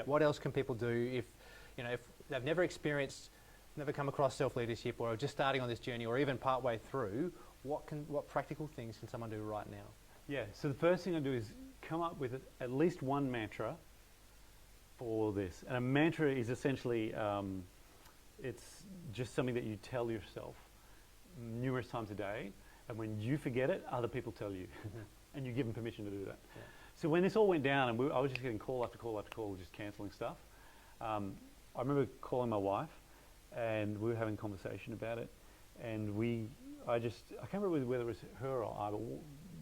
What else can people do if, if they've never experienced, never come across self-leadership, or are just starting on this journey, or even partway through? What practical things can someone do right now? Yeah, so the first thing I do is come up with at least one mantra for this. And a mantra is essentially, it's just something that you tell yourself numerous times a day. And when you forget it, other people tell you. And you give them permission to do that. Yeah. So when this all went down, and I was just getting call after call after call, just cancelling stuff, I remember calling my wife, and we were having a conversation about it. And I can't remember whether it was her or I, but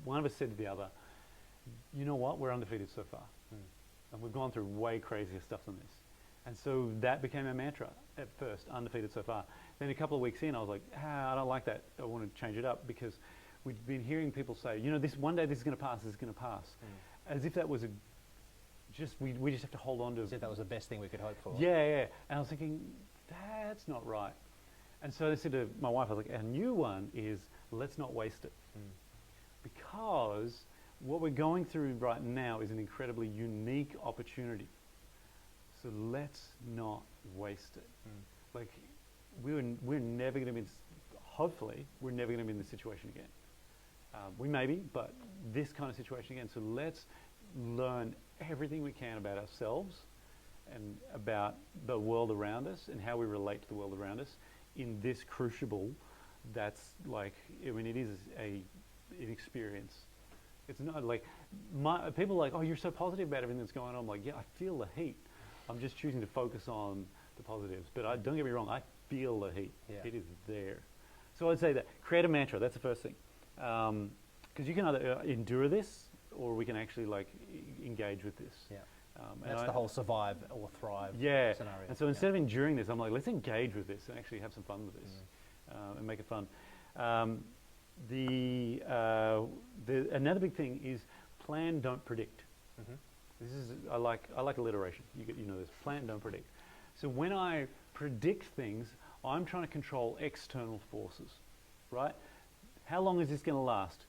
one of us said to the other, you know what, we're undefeated so far. And we've gone through way crazier stuff than this. And so that became our mantra at first, undefeated so far. Then a couple of weeks in, I was like, I don't like that. I want to change it up, because we'd been hearing people say, one day this is going to pass, this is going to pass. As if that was we just have to hold on to. As if that was the best thing we could hope for. Yeah. And I was thinking, that's not right. And so I said to my wife, I was like, our new one is, let's not waste it. Because what we're going through right now is an incredibly unique opportunity. So let's not waste it. Like, we're never going to be, hopefully, we're never going to be in this situation again. We may be, but this kind of situation again. So let's learn everything we can about ourselves and about the world around us and how we relate to the world around us in this crucible that's like, it is an experience. It's not like, people are like, oh, you're so positive about everything that's going on. I'm like, yeah, I feel the heat. I'm just choosing to focus on the positives. But don't get me wrong, I feel the heat. Yeah. It is there. So I'd say that, create a mantra, that's the first thing. Because you can either endure this, or we can actually engage with this. Yeah. That's the whole survive or thrive scenario. And so instead of enduring this, I'm like, let's engage with this and actually have some fun with this and make it fun. Another big thing is plan, don't predict. This is, I like alliteration. You know this. Plan, don't predict. So when I predict things, I'm trying to control external forces, right? How long is this going to last?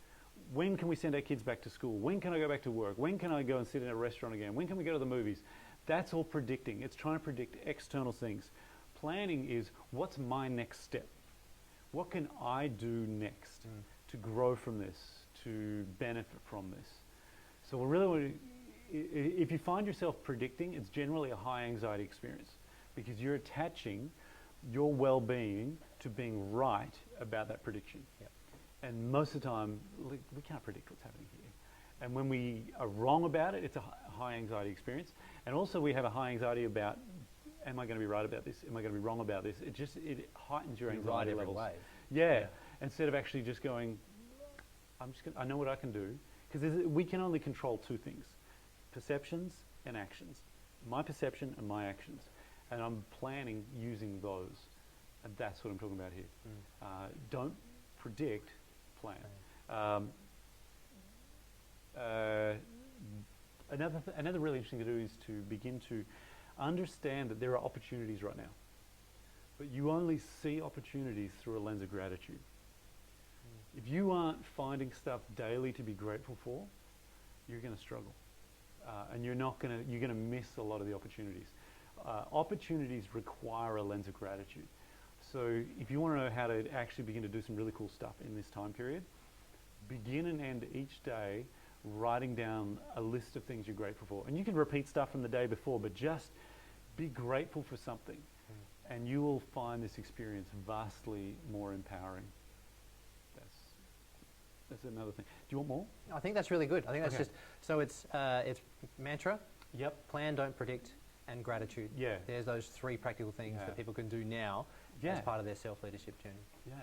When can we send our kids back to school? When can I go back to work? When can I go and sit in a restaurant again? When can we go to the movies? That's all predicting. It's trying to predict external things. Planning is, what's my next step? What can I do next to grow from this, to benefit from this? So if you find yourself predicting, it's generally a high anxiety experience, because you're attaching your well-being to being right about that prediction. Yep. And most of the time, we can't predict what's happening here. And when we are wrong about it, it's a high anxiety experience. And also we have a high anxiety about, am I going to be right about this? Am I going to be wrong about this? It heightens your anxiety levels. Yeah. Instead of actually just going, I know what I can do. Because we can only control two things, perceptions and actions. My perception and my actions. And I'm planning using those. And that's what I'm talking about here. Don't predict, plan. Another really interesting to do is to begin to understand that there are opportunities right now. But you only see opportunities through a lens of gratitude. If you aren't finding stuff daily to be grateful for, you're going to struggle. And you're going to miss a lot of the opportunities. Opportunities require a lens of gratitude. So if you want to know how to actually begin to do some really cool stuff in this time period, begin and end each day writing down a list of things you're grateful for. And you can repeat stuff from the day before, but just be grateful for something. And you will find this experience vastly more empowering. That's another thing. Do you want more? I think that's really good. I think that's just, so it's mantra, plan, don't predict, and gratitude. Yeah. There's those three practical things that people can do now as part of their self-leadership journey. Yeah.